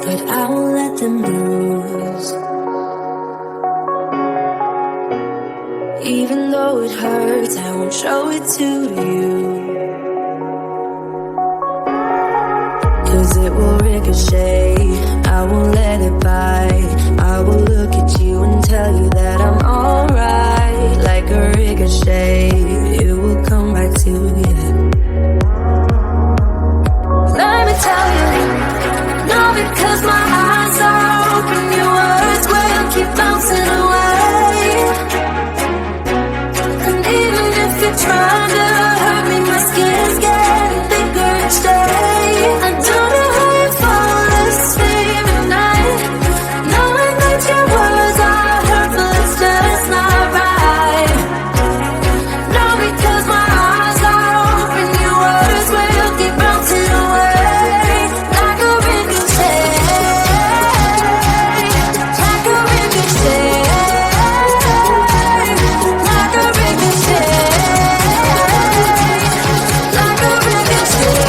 but I won't let them lose. Even though it hurts, I won't show it to you, 'cause it will ricochet. I won't let it bite. I will look at you and tell you that I'm alright. Like a ricochet, it will come back to you. Let me tell you, no, because my eyes are open, your words will keep bouncing away. And even if you're trying to hurt me, my skin's getting thicker each day. I don't know how you fall asleep at night, knowing that your words are hurtful, it's just not right. No, because my eyes are open, your words will keep bouncing away. Like a ricochet, like a ricochet, like a ricochet, like a ricochet.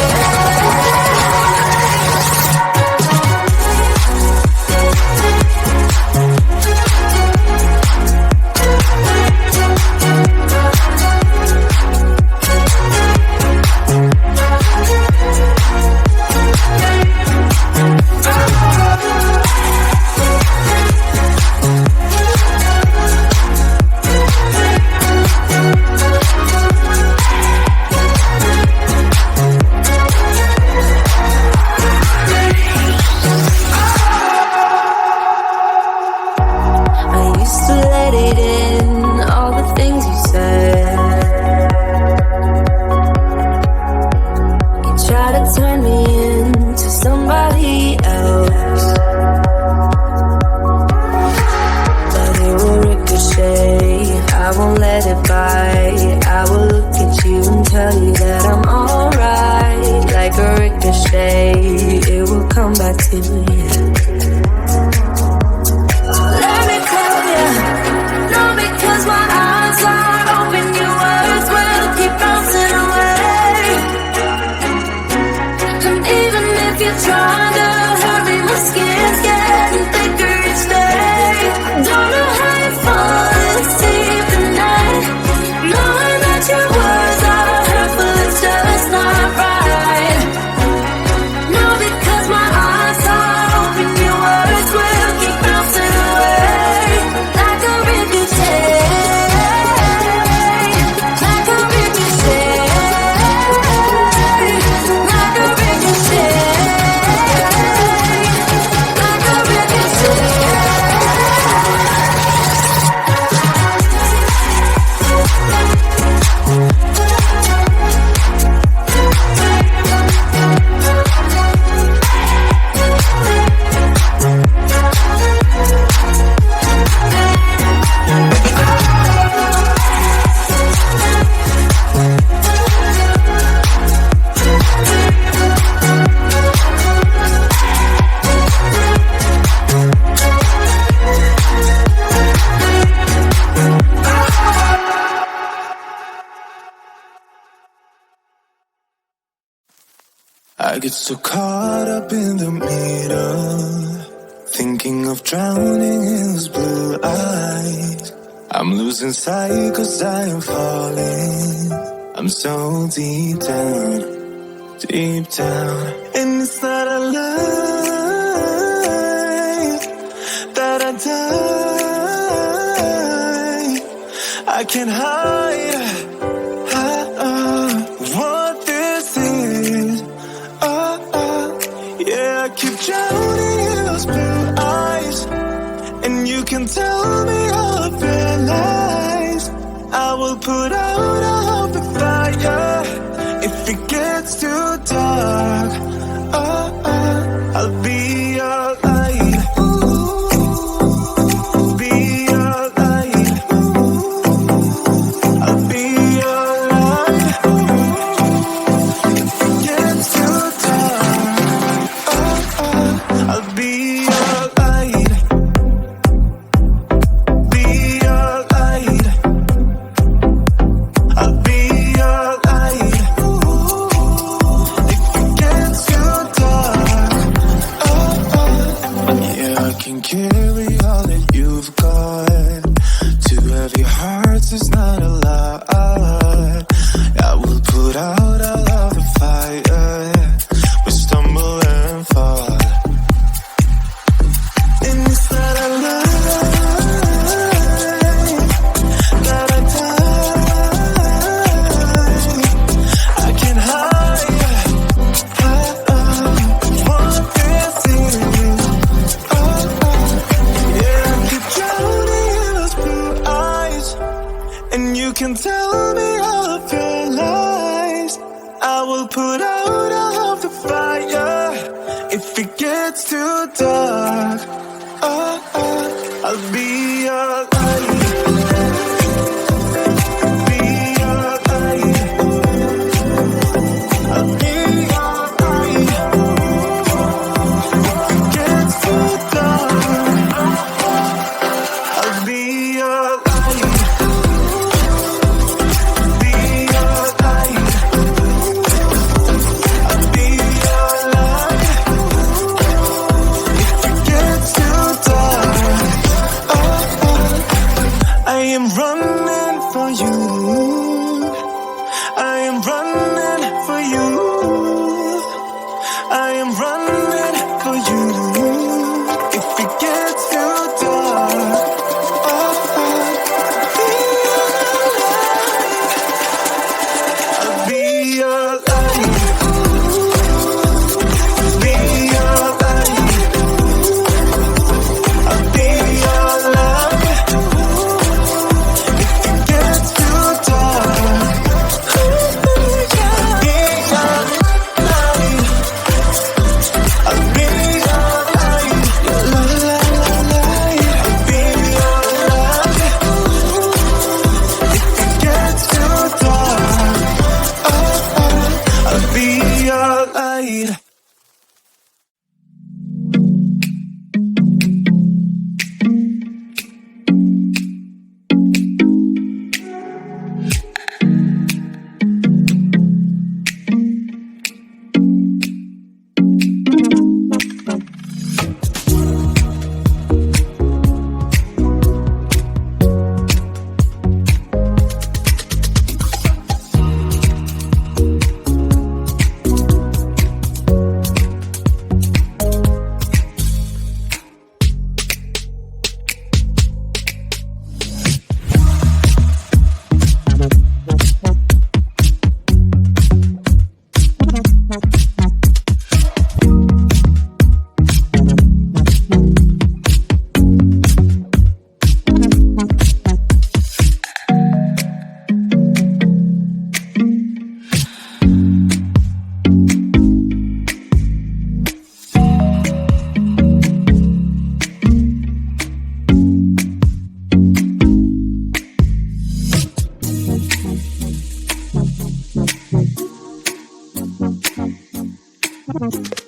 I used to let it in, all the things you said. You try to turn me into somebody else, but it will ricochet. I won't let it bite. I will look at you and tell you that I'm alright. Like a ricochet, it will come back to you. Let me tell you, no, because my eyes are open, your words will keep bouncing away. And even if you're trying to hurt me, my skin's getting thicker each day. Don't know how you fall asleep at night, knowing that your words are hurtful, it's just not right. No, because my eyes are open, your words will keep bouncing away. Like a ricochet, like a ricochet, like a ricochet, like a ricochet. I get so caught up in the middle, thinking of drowning in those blue eyes. I'm losing sight 'cause I am falling. I'm so deep down, and it's not a lie that I die. I can't hide what this is. Yeah, I keep drowning in those blue eyes, and you can tell me all of your lies. I will put out all the fire if it gets too dark. I'll be your light. Be your light. I'll be your light. If it gets too dark, I'll be your light. Be your light. I'll be your light. If it gets too heavy hearts is not a lie. I will put out all of the fire. We stumble and fall, and it's not a lie that I die. I can't hide one thing. Yeah, I keep drowning in those blue eyes, and you can tell me all of your lies. I will put out all of the fire if it gets too dark. I'll be your light. Be your light. I'll be your light. If it gets too dark, I'll be your light. Be your light. I'll be your light. If it gets too dark, I am running for you. I am running for you. I am running for you. If it gets too dark, I'll be your light. Be your light. I'll be your light. If it gets too dark, I'll be your light. I'll be your light. La la la la. I'll be your light. If it gets too dark, I'll be your light. Thank you.